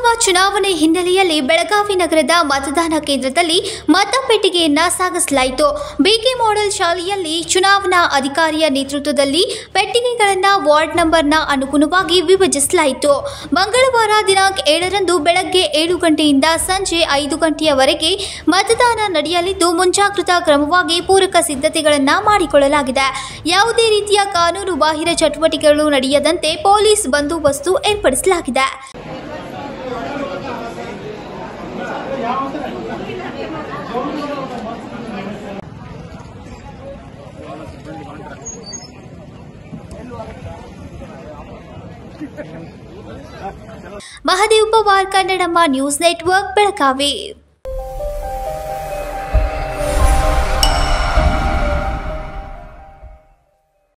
ಲೋಕಸಭಾ ಚುನಾವಣೆ ಹಿನ್ನೆಲೆಯಲ್ಲಿ ಬೆಳಗಾವಿ ನಗರದ ಮತದಾನ ಕೇಂದ್ರದಲ್ಲಿ ಮತಪೆಟ್ಟಿಗೆಯನ್ನ ಸಾಗಿಸಲಾಯಿತು. ಬಿಕೆ ಮಾಡೆಲ್ ಶಾಲೆಯಲ್ಲಿ ಚುನಾವಣಾ ಅಧಿಕಾರಿಯ ನೇತೃತ್ವದಲ್ಲಿ ಪೆಟ್ಟಿಗೆಗಳನ್ನು ವಾರ್ಡ್ ನಂಬರ್ನ ಅನುಗುಣವಾಗಿ ವಿಭಜಿಸಲಾಯಿತು. ಮಂಗಳವಾರ ದಿನಾಂಕ 7ರಂದು ಬೆಳಗ್ಗೆ 7 ಗಂಟೆಯಿಂದ ಸಂಜೆ 5 ಗಂಟೆಯವರೆಗೆ ಮತದಾನ ನಡೆಯಲಿದ್ದು, ಮುಂಜಾಗ್ರತಾ ಕ್ರಮವಾಗಿ ಪೂರಕ ಸಿದ್ಧತೆಗಳನ್ನು ಮಾಡಿಕೊಳ್ಳಲಾಗಿದೆ. ಯಾವುದೇ ರೀತಿಯ ಕಾನೂನು ಬಾಹಿರ ಚಟುವಟಿಕೆಗಳು ನಡೆಯದಂತೆ ಪೊಲೀಸ್ ಬಂದೋಬಸ್ತು ಏರ್ಪಡಿಸಲಾಗಿದೆ. Mahadev Pawar, Kannadamma news network, Belagavi.